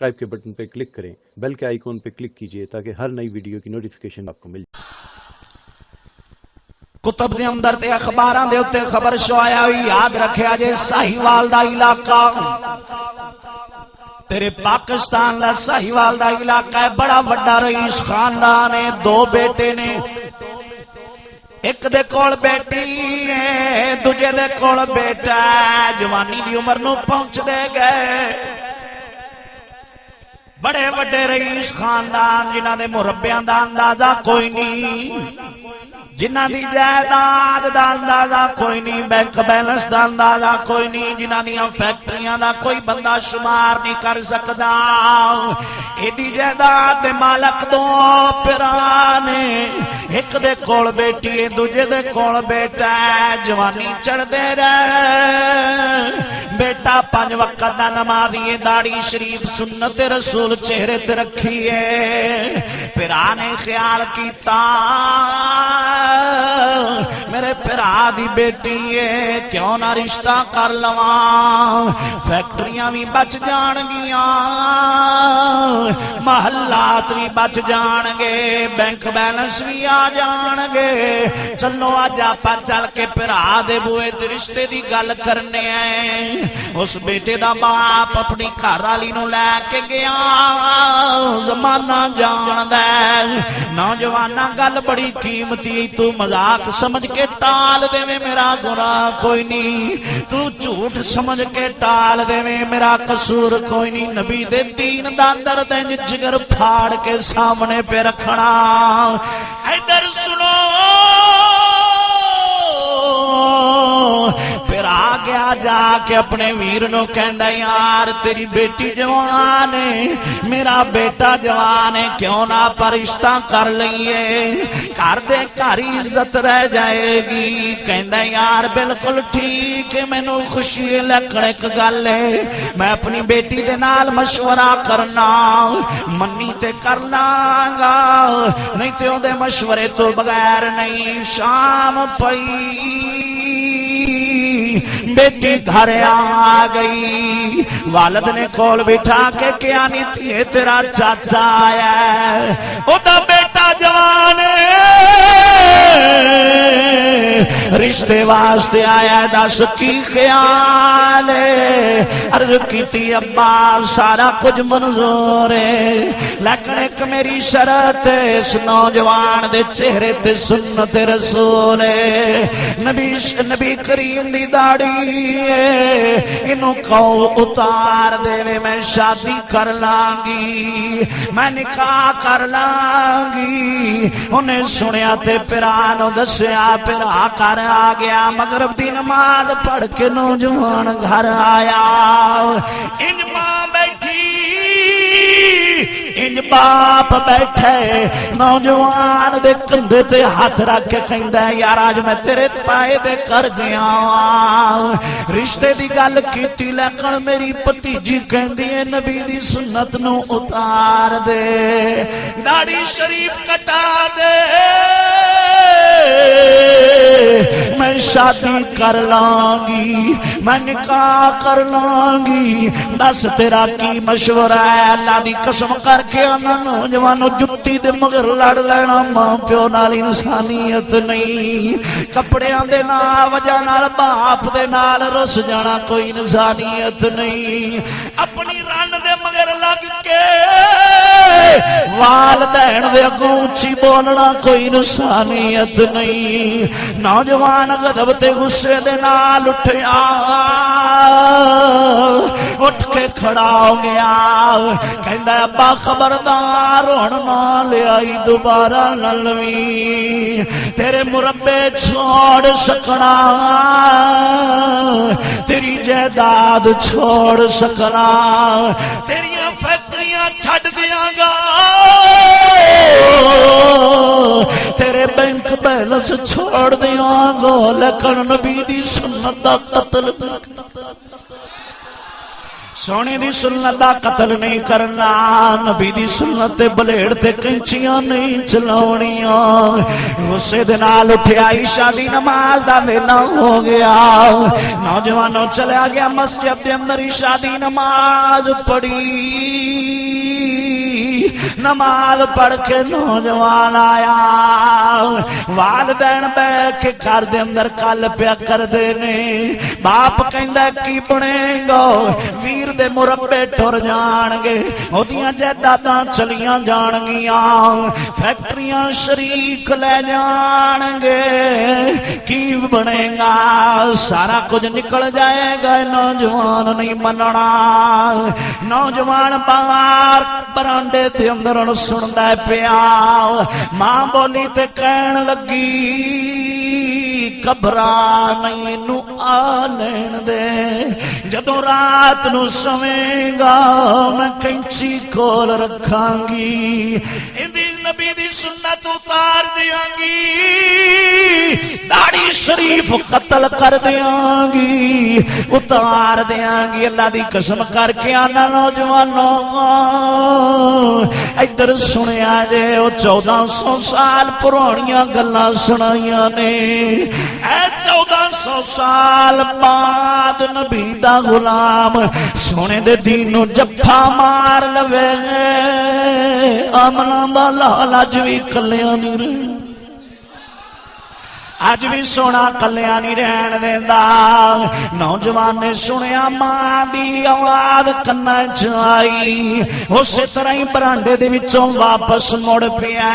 Subscribe کے button پہ click کریں، بیل کے آئیکن پہ کلک کیجئے تاکہ ہر نئی ویڈیو کی نوٹیفیکیشن آپ کو مل جائے۔ کتب دے اندر تے اخباراں دے اتے خبر شوایا ہوئی، یاد رکھیا جے ساہیوال دا علاقہ تیرے پاکستان دا ساہیوال دا علاقہ ہے، بڑا وڈا رئیس خاندان ہے، 2 بیٹے نے، ایک دے کول بیٹی ہے، دوجے دے کول بیٹا ہے، جوانی دی عمر نو پہنچ دے گئے، بڑے وڈے رئیس خاندان جنہاں دے مربیاں دا اندازہ کوئی نہیں، جنہ دی جائیداد دا اندازہ کوئی نہیں، بینک بیلنس دا اندازہ کوئی نہیں، جنہ دیاں فیکٹریاں دا کوئی بندہ شمار نہیں کر سکدا، ایڈی جائیداد دے مالک 2 پرانے، ایک دے کول بیٹی ہے، دوجے دے کول بیٹا ہے، جوانی چڑھ دے رہے، بیٹا 5 وقت دا نمازی، داڑھی شریف سنت رسول چہرے تے رکھی ہے، پرانے خیال کیتا میرے پرا دی بیٹی ہے، کیوں نہ رشتہ کر لواں، فیکٹریاں بھی بچ جان گیاں، محلات بھی بچ جان گے، بینک بیلنس بھی آ جان گے، چلو آج آپا چل کے پرا دے بوئے تے رشتے دی گل کرنے ہیں۔ اس بیٹے دا باپ اپنی گھر والی نو لے کے گیا، زمانہ جان دے نوجوانہ گل بڑی قیمتی، تو مذاق سمجھ کے ٹال دے میں میرا گناہ کوئی نہیں، تو جھوٹ سمجھ کے ٹال دے میں میرا قصور کوئی نہیں، نبی دے دین دا درد جگر پھاڑ کے سامنے پہ رکھنا۔ ادھر سنو، پھر آ گیا جا کے اپنے ویر نو کہندا یار تیری بیٹی جوان ہے، میرا بیٹا جوان ہے، کیوں نہ پر رشتہ کر لئیے، کر دے گھر عزت رہ جائے گی۔ کہندا یار بالکل ٹھیک ہے، مینوں خوشی ہے، لیکن ایک گل ہے میں اپنی بیٹی دے نال مشورہ کرنا، منی تے کر لاں گا، نہیں تے اودے مشورے تو بغیر نہیں۔ شام پئی بیٹی گھر آ گئی، والد نے کول بٹھا کے کیا نہیں تھی تیرا چاچا آیا ہے، او دا بیٹا جوان رشتے واسطے آیا، دس کی خیال ہے؟ عرض کی تھی ابا سارا کچھ منظور ہے، لیکن ایک میری شرط ہے، اس نوجوان دے چہرے تے سنت رسول ہے، نبی کریم دی داڑھی ہے، انہوں کہو اتار دے میں شادی کر لانگی، میں نکاح کر لانگی۔ انہیں سنیا تے پرانو دسیا، پرا کر آ گیا، مغرب دی نماز پڑھ کے نوجوان گھر آیا، انج ماں بیٹھی انج باپ بیٹھے، نوجوان دے کندھے تے ہاتھ رکھ کے کہندا ہے یار آج میں تیرے پائے دے کر گیا، رشتے دی گل کیتی لیکن میری بھتیجی کہندی ہے نبی دی سنت نو اتار دے، داڑھی شریف کٹا دے، میں شادی کر لانگی، میں نکاح کر لانگی، دس تیرا کی مشورہ ہے؟ اللہ دی قسم کر کے آنا نوجوانو جتی دے مگر لڑ لینا ماں پیو نال انسانیت نہیں، کپڑیاں دے نال وجہ نال باپ دے نال رس جانا کوئی انسانیت نہیں، اپنی رن دے مگر لگ کے والدین دے اگوں اونچی بولنا کوئی انسانیت نہیں۔ نوجوان غضب تے غصے دے نال اٹھیا، اٹھ کے کھڑا ہو گیا، کہندا ابا خبردار ہن نہ لے آئی دوبارہ نہ لوی، تیرے مربے چھوڑ سکنا، تیری جائیداد چھوڑ سکنا، تیریاں فیکٹریاں چھڈ دیاں گا، تیرے بینک بیلنس چھوڑ دیاں گا، لیکن نبی دی سنت دا قتل سونے دی سنت دا قتل نہیں کرنا، نبی دی سنت تے بلیڈ تے کنچیاں نہیں چلاونیاں۔ غصے دے نال اٹھیا، عشاء دی نماز دا ویلا ہو گیا، نوجوانوں چلیا گیا مسجد دے اندر عشاء دی نماز پڑھی، نماز پڑھ کے نوجوان آیا والدین بیٹھ کے گھر دے اندر کل پیا کر دے نے باپ کہندا کی بنے گا ویر دے مربے ٹر جان گے اودیاں جائیداداں چلیاں جان گیاں فیکٹریاں شریک لے جان گے کی بنے گا سارا کچھ نکل جائے گا نوجوان نہیں مننا نوجوان باہر برانڈے تے اندر سندا پیا ماں بولی تے کہن لگی گھبرا نہیں نو آ لین دے جدوں رات نو سویں گا میں کینچی کول رکھاں گی اندی نبی دی سنت اتار دیاں گی داڑھی شریف قتل کر دیاں گی اتار دیاں گی اللہ دی قسم کر کے آنا نوجوانوں ادھر سنیا جے او 1400 سال پرانیاں گلاں سنائیاں نے اے 1400 سال بعد نبی دا غلام سونے دے دین نو جفا مار لوے آمنا دا لال اج بھی کلیاں نہیں رہنا اج بھی سونا کلیاں نہیں رہن دیندا نوجوان نے سنیا ماں دی آواز کنا چ آئی اسی طرح ہی برانڈے دے وچوں واپس مڑ پیا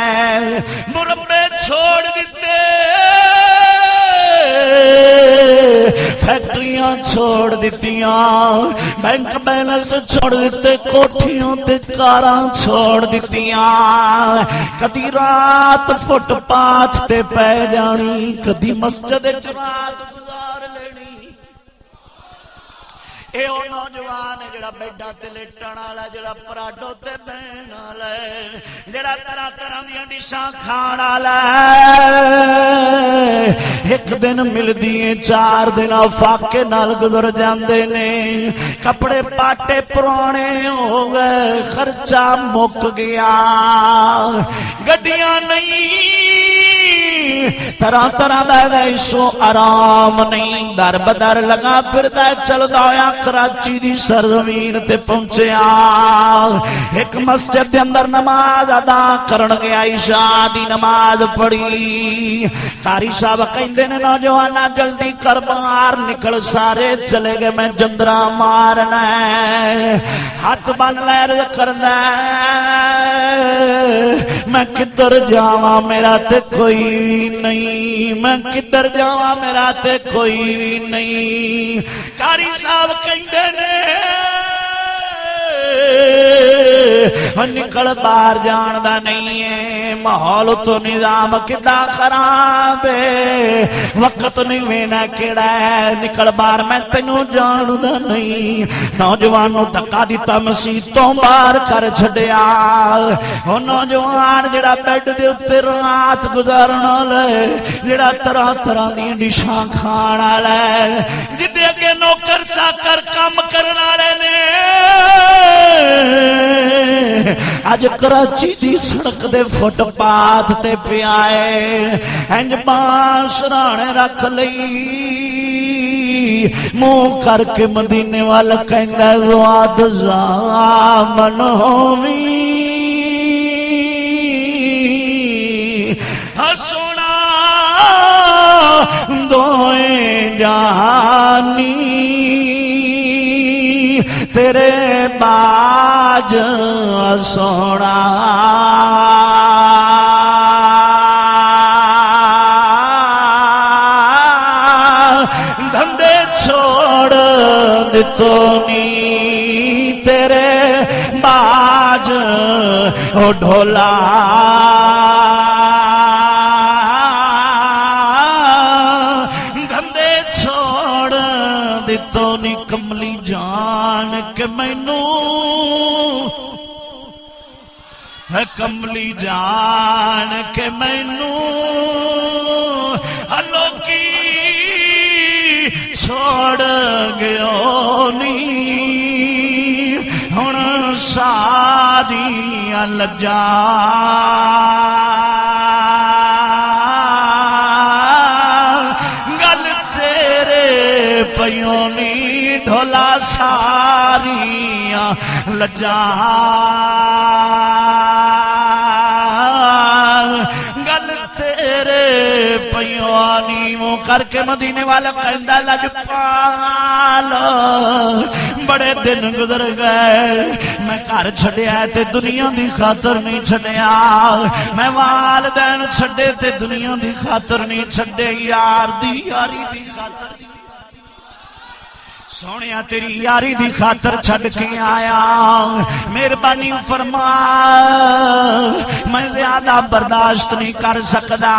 مربے چھوڑ دتے فیکٹریاں چھوڑ دتیاں بینک بیلنس چھوڑ دیتے کوٹھیاں تے کاراں چھوڑ دتیاں کدی رات فٹ پاتھ تے پے جانی کدی مسجد وچ رات گزار لینی اے او نوجوان جڑا بیڈاں تے لیٹن والا جڑا پراڈو تے بہن والا جڑا طرح طرح دی ڈشاں کھان والا ایک دن ملدی 4 دن فاقے نال گزر جاندے نے کپڑے پاٹے پرانے ہو گئے خرچہ مک گیا گڈیاں نہیں طرح طرح دا ایسو آرام نہیں در بدر لگا پھردا چلدا ہویا کراچی دی سرزمین تے پہنچیا ایک مسجد دے اندر نماز ادا کرن گیا عشاء دی نماز پڑھی قاری صاحب کہندے نے نوجوانا جلدی کر باہر نکل سارے چلے گئے میں جندرا مارنا ہے ہاتھ بن لیر کرنا میں کدھر جاواں میرا تے کوئی نہیں میں کدھر جاواں میرا تے کوئی بھی نہیں قاری صاحب کہندے نے نکل باہر جان دا نہیں ہے ماحول تو نظام کدا خراب ہے وقت نہیں وینا کیڑا ہے نکل باہر میں تینوں جان دا نہیں نوجوانوں دھکا دتا مسیح تو باہر کر چھڈیا او نوجوان جڑا بیڈ دے اوتے رات گزارن والا جڑا طرح طرح دی ڈشاں کھان والا جدے اگے نوکر چاکر کام کرن والے نے اج کراچی دی سڑک دے فٹ پاتھ تے پیائے انج بانس رانے رکھ لئی منہ کر کے مدینے والا کہندا زواد زامن ہووی سونا دوئے جہانی تیرے باج سونا دھندے چھوڑ دتو نی تیرے باج او ڈھولا دھندے چھوڑ دتو نی کملی جان کے مینوں کملی جان کے مینوں ہلو کی چھوڑ گیو نی ہن ساریاں لجا گل تیرے پیوں نی ڈھولا ساریاں لجا کر کے مدینے والا کہندا لجپال بڑے دن گزر گئے میں گھر چھڈیا تے دنیا دی خاطر نہیں چھڈیا میں والدین چھڈے تے دنیا دی خاطر نہیں چھڈے یار دی یاری دی خاطر سونیا تیری یاری دی خاطر چھڈ کے آیا مہربانی فرما میں زیادہ برداشت نہیں کر سکدا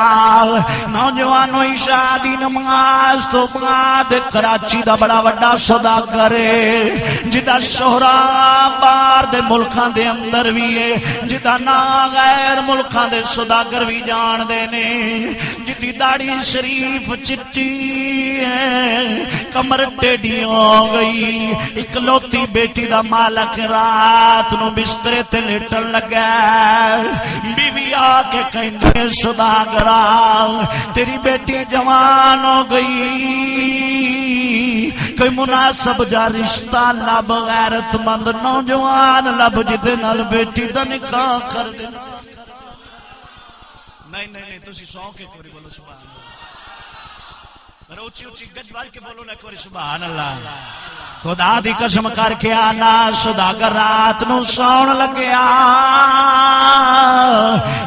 نوجوانوں عشاء دی نماز تو بعد کراچی دا بڑا وڈا سوداگر جدا شہرا باہر دے ملکاں دے اندر بھی ہے جدا نا غیر ملکاں دے سوداگر بھی جان دے نے جدی داڑھی شریف چٹی ہے کمر ٹیڑھی ہو گئی اکلوتی بیٹی دا مالک رات نو بسترے تے لیٹن لگا بیوی آ کے کہندے سوداگرا تیری بیٹی جوان ہو گئی کوئی مناسب جا رشتہ لب غیرت مند نوجوان لب جدے نال بیٹی دا نکاح کر دے نہیں تسی سو کے کوئی بولو سبحان اللہ روچی اچھی گج بار کے بولو نہ کوئی سبحان اللہ خدا دی قسم کر کے آنا سوداگر رات نو سون لگیا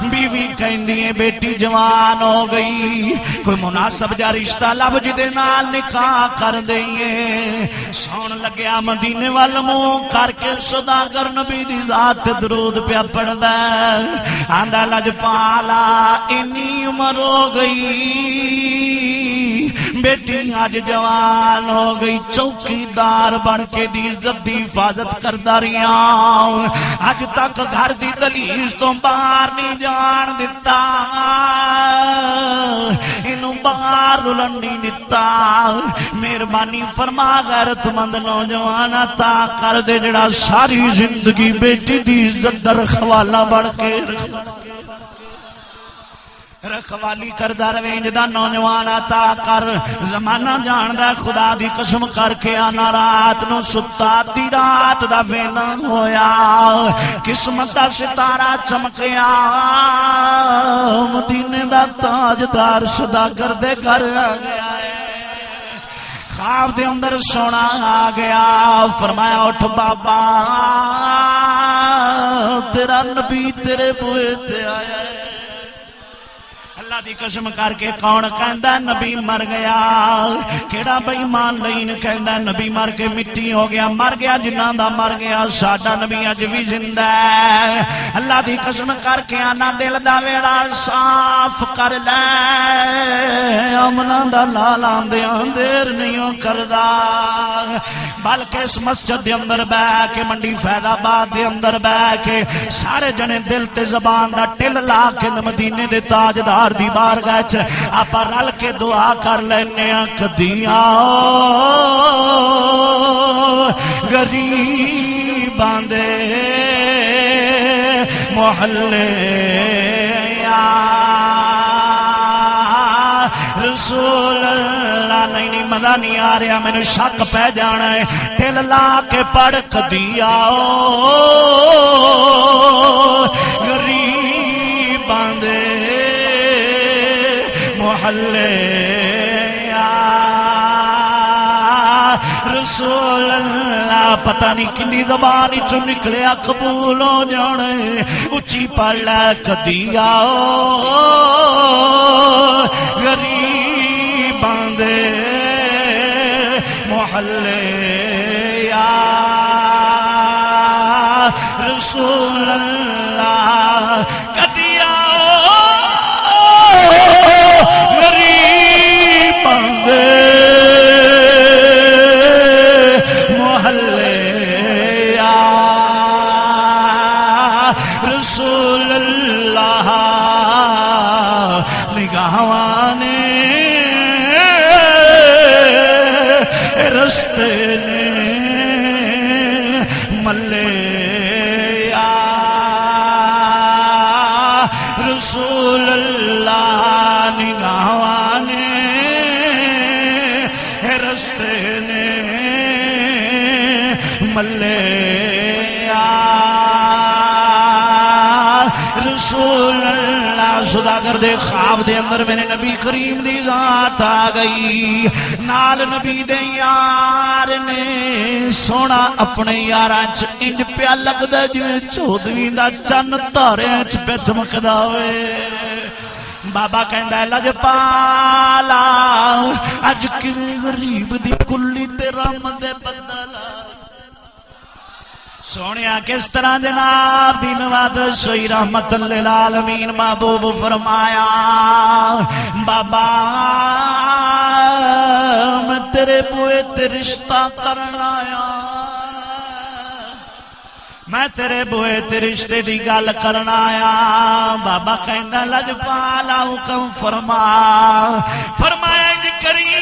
بیوی کہندی ہے بیٹی جوان ہو گئی کوئی مناسب جا رشتہ لب جدے نال نکاح کر دئیے سون لگیا مدینے وال منہ کر کے سوداگر نبی دی ذات درود پیا پڑھدا آندا لجپالا انی عمر ہو گئی بیٹی آج جوان ہو گئی چوکیدار بن کے دی عزت دی حفاظت کردا رہیا اج تک گھر دی دہلیز تو باہر نہیں جان دتا اینو باہر رلن نہیں دتا مہربانی فرما غیرت مند نوجوان عطا کر دے جڑا ساری زندگی بیٹی دی عزت دا رکھوالا بن کے رکھوالی کردہ روینج دا نوجوان عطا کر زمانہ جاندہ خدا دی قسم کر کے آنا رات نو ستا دی رات دا وینا ہویا قسمت دا ستارہ چمکیا مدینے دا تاجدار سوداگر دے گھر آ گیا ہے خواب دے اندر سونا آ گیا فرمایا اٹھ بابا تیرا نبی تیرے بوئے تے آیا ہے اللہ دی قسم کر کے کون کہندا نبی مر گیا کیڑا بے ایمان لین کہندا نبی مر کے مٹی ہو گیا مر گیا جنہاں دا مر گیا ساڈا نبی اج بھی زندہ ہے اللہ دی قسم کر کے آنا دل دا ویڑا صاف کر لے امنا دا لالاں دیاں دیر نہیں کردا بلکہ اس مسجد دے اندر بیٹھ کے منڈی فیض آباد دے اندر بیٹھ کے سارے جنے دل تے زبان دا ٹل لا کے مدینے دے تاجدار دی بارگاہ چ آپا رل کے دعا کر لینے کدیاں غریباں دے محلے یا رسول اللہ نہیں مزہ نہیں آ رہا میں شک پہ جانا ہے ٹل لا کے پڑھ کدیا غریباں دے محلے یا رسول اللہ پتہ نہیں کنی زبان چ نکلیا قبول ہو جانے اچھی پڑھ لے کدیا غریباں دے محلے یا رسول اللہ کدیا غریباں دے محلے یا رسول اللہ نگاہوانے رستے نے ملے یا رسول اللہ نگاہوانے رستے نے ملے یا رسول اللہ سوداگر دے خواب دے اندر میرے نبی کریم دی ذات آ گئی نال نبی دے یار نے سونا اپنے یاراں چ انج پیا لگدا جویں چودویں دا چن تاریاں چ پہ چمکدا ہوئے بابا کہندا ہے لجپالا اج کیویں غریب دی کلی تے رحمت دے بدل سونیا کس طرح جناب دی نوازش ہوئی رحمت للعالمین محبوب فرمایا بابا میں تیرے بوئے تے رشتہ کرنا آیا میں تیرے بوئے تے رشتے دی گل کرنا آیا بابا کہندا لجپالا حکم فرمایا جی کریم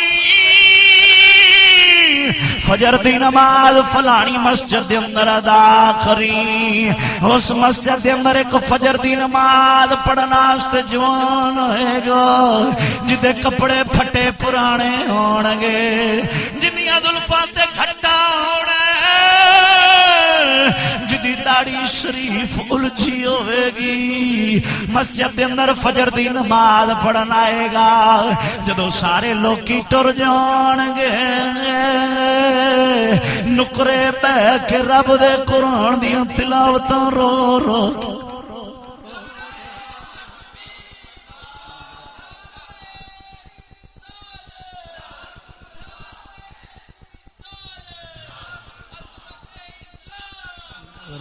فجر دی نماز فلانی مسجد دے اندر ادا کری اس مسجد دے اندر ایک فجر دی نماز پڑھنا واسطے جوان ہوئے گا جدے کپڑے پھٹے پرانے ہونگے جنیاں زلفاں تے گھٹا ہونا جدی داڑھی شریف الجھی ہوئے گی مسجد دے اندر فجر دی نماز پڑھنا آئے گا جدو سارے لوکی ٹر جان گے نکرے بہ کے رب دے قرآن دیاں تلاوتاں رو رو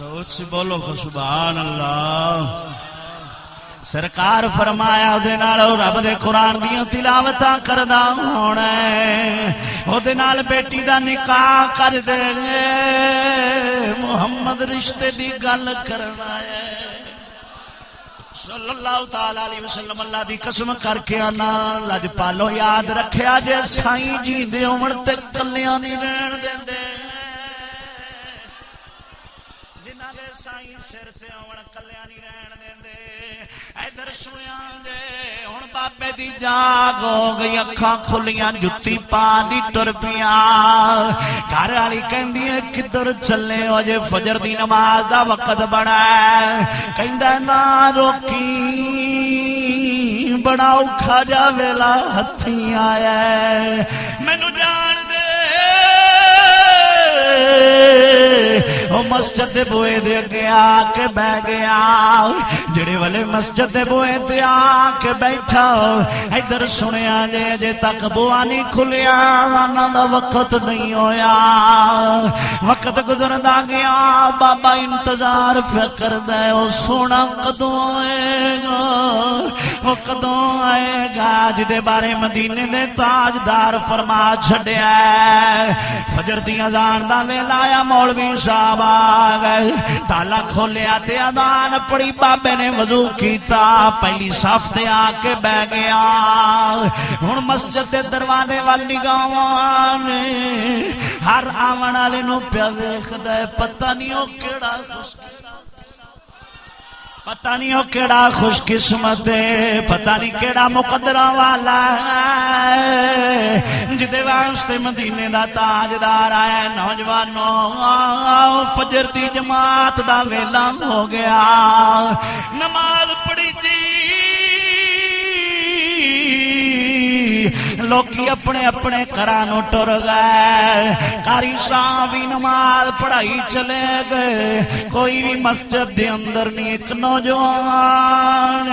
روچ بولو سبحان اللہ سرکار فرمایا دے نال رب دے قرآن دیاں تلاوتاں کردا ہونا ہے او دے نال بیٹی دا نکاح کر دے محمد رشتے دی گل کرنا ہے صلی اللہ تعالی علیہ وسلم اللہ دی قسم کر کے آنا لجپالو یاد رکھیا جے سائیں جی دے عمر تے کلیاں نہیں رہن دیندے جنہاں دے سائیں سر تے عمر کلیاں نہیں رہن دیندے ادھر سنیا دے ہن بابے دی جاگ ہو گئی اکھاں کھلیاں جُتی پانی ٹر پیاں گھر والی کہندی ہے کدھر چلے ہو جے فجر دی نماز دا وقت بڑا ہے کہندا نہ روکی بڑا اوکھا جا ویلا ہتھیں آیا ہے مینوں جان دے وہ مسجد دے بوئے دے گیا کے بہ گیا جڑے والے مسجد دے بوئے دے آ کے بیٹھا ادھر سنیا جے تک بوا نہیں کھلیا آنا دا وقت نہیں ہویا وقت گزردا گیا بابا انتظار فکر دے وہ سونا کدوں آئے گا وہ کدوں آئے گا جدے بارے مدینے دے تاجدار فرما چھڑیا ہے فجر دی اذان دا ویلا آیا مولوی صاحب آ گئے تالا کھولیا تے اذان پڑی بابے نے وضو کیتا پہلی صف تے آ کے بہ گیا ہن مسجد دے دروازے وال نگاہاں نے ہر آون والے نو پیا ویکھدا ہے پتہ نہیں او کیڑا خوش پتہ نہیں او کیڑا خوش قسمت ہے پتہ نہیں کیڑا مقدراں والا ہے جدے واسطے مدینے دا تاجدار آیا نوجوانوں فجر دی جماعت دا ویلا ہو گیا نماز پڑھی جی لوکی اپنے اپنے گھرانوں ٹر گئے قاری صاحب بھی نماز پڑھائی چلے گئے کوئی بھی مسجد دے اندر نہیں ایک نوجوان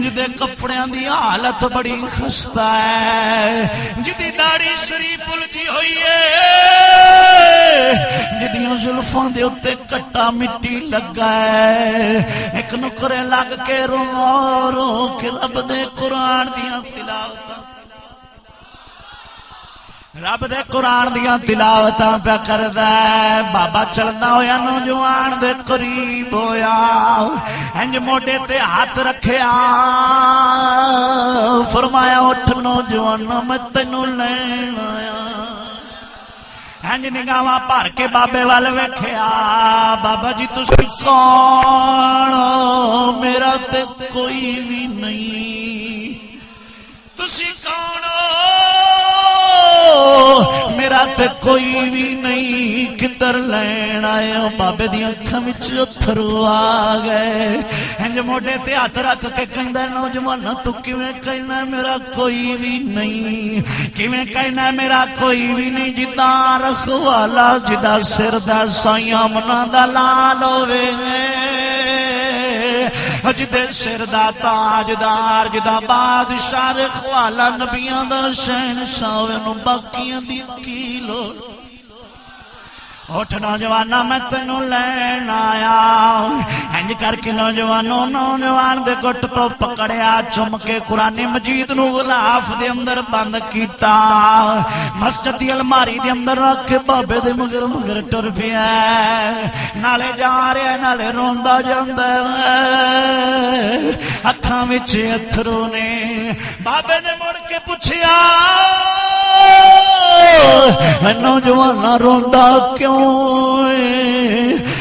جدے کپڑیاں دی حالت بڑی خستہ ہے جدی داڑھی شریف الجھی ہوئی ہے جدیوں زلفاں دے اتے کٹا مٹی لگا ہے ایک نکرے لگ کے رو رو کے رب دے قرآن دیاں تلاوتاں رب دے قرآن دیاں تلاوتاں پہ کردا ہے بابا چلدا ہویا نوجوان دے قریب ہویا انج موڈے تے ہاتھ رکھیا فرمایا اٹھ نوجوان میں تینوں لین آیا انج نگاہاں بھر کے بابے وال ویکھیا بابا جی تسی کون ہو میرا تے کوئی بھی نہیں تسی کون ہو میرا تے کوئی بھی نہیں کدھر لین آئے ہو بابے دی اکھاں وچ اتھرو آ گئے انج موڈے تے ہاتھ رکھ کے کہندا نوجوان تو کیویں کہنا میرا کوئی بھی نہیں کیویں کہنا میرا کوئی بھی نہیں جدا رکھوالا جدا سر دا سایاں منا دا لال ہوے جدے سر دا تاجدار جدا بادشاہ رکھوالا نبیاں دا شہنشاہ ہوے نو باقیاں دی کی لوڑ اٹھ نوجوانا میں تینوں لین آیا انج کر کے نوجوان دے گٹ تو پکڑیا چم کے قرآن مجید نو غلاف دے اندر بند کیتا مسجد دی الماری دے اندر رکھ کے بابے دے مگر ٹر پیا نالے جا رہا نالے روندا جاندا اکھاں وچ اتھرو نے بابے نے مڑ کے پوچھیا نوجوانا روندا کیوں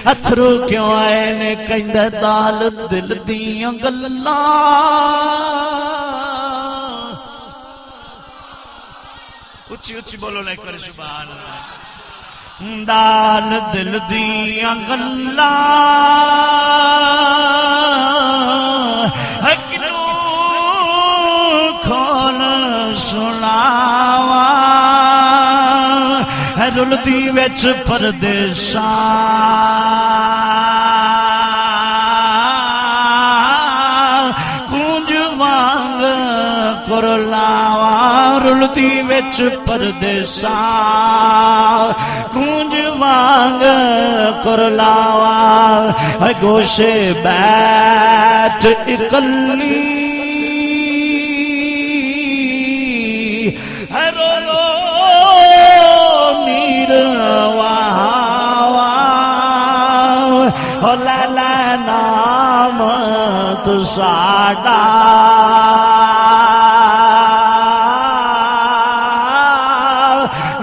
اتھرو کیوں آئے نے کہندا دال دل دیاں گلاں اچھی اچھی بولو لے کر سبحان اللہ دال دل دیاں گلاں کنوں کھول سناواں رلدی وچ پردیساں گونج وانگ کرلاواں رلدی وچ پردیساں گونج وانگ کرلاواں گوشے بیٹھ اکلی نام تو ساڈا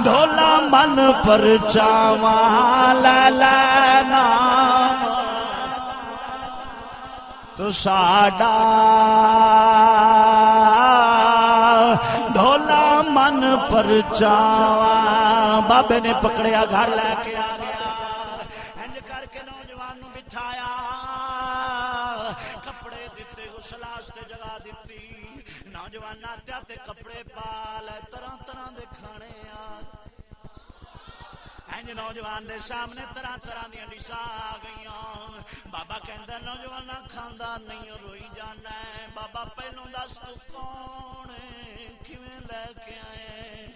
ڈھولا من پر چاواں لالا نام تو ساڈا ڈھولا من پر چاواں بابے نے پکڑیا گھر لے کے آ گیا انج کر کے نوجوان نو بٹھایا کپڑے دیتے غسل واسطے جگہ دیتی نوجوان ناٹیا تے کپڑے پا لے طرح طرح دے کھانے انج نوجوان دے سامنے طرح طرح دی ڈشاں آ گئیاں بابا کہندا نوجوان کھاندا نہیں روئی جانا ہے بابا پہلوں دس تو کون ہے کیویں لے کے آئے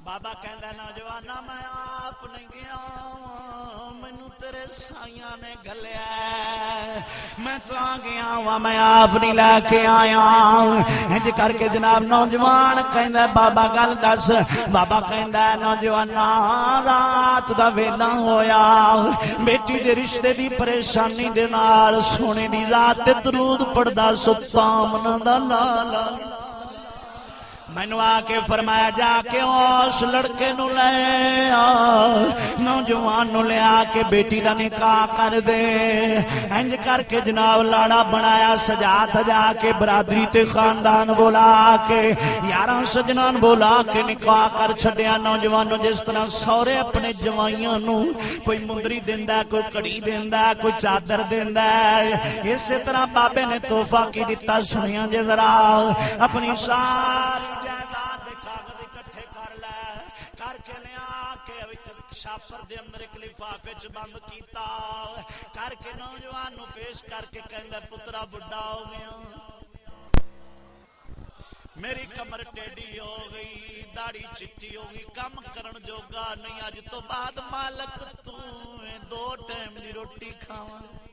بابا کہندا نوجوانا میں آپ نہیں گیا مینوں تیرے سائیاں نے گھلیا میں تو آ گیا وا میں آپ نہیں لے کے آیا انج کر کے جناب نوجوان کہندا بابا گل دس بابا کہندا نوجوانا رات دا ویلا ہویا بیٹی دے رشتے دی پریشانی دے نال سونے دی رات درود پڑھدا ستا منادا لالا مینو آ کے فرمایا جا کے اس لڑکے نو لے آ نوجوان نو لے آ کے بیٹی دا نکاح کر دے انج کر کے جناب لاڑا بنایا سجا تجا کے برادری تے خاندان بولا کے یاراں سجنان بولا کے نکاح کر چھڈیا نوجوان نو جس طرح سورے اپنے جوائیاں نو کوئی مندری دیندا کوئی کڑی دیندا کوئی چادر دیندا اسی طرح بابے نے تحفہ کی دتا سنیا جے ذرا اپنی ساری جائیداد دے کاغذ اکٹھے کر لے کر کے لیا کے شافر دے اندر ایک لفافے وچ بند کیتا کر کے نوجوان نو پیش کر کے کہندا پترا بڈھا ہو گیا میری کمر ٹیڑھی ہو گئی داڑھی چٹی ہو گئی کم کرن جوگا نہیں اج تو بعد مالک تو دو ٹائم دی روٹی کھاواں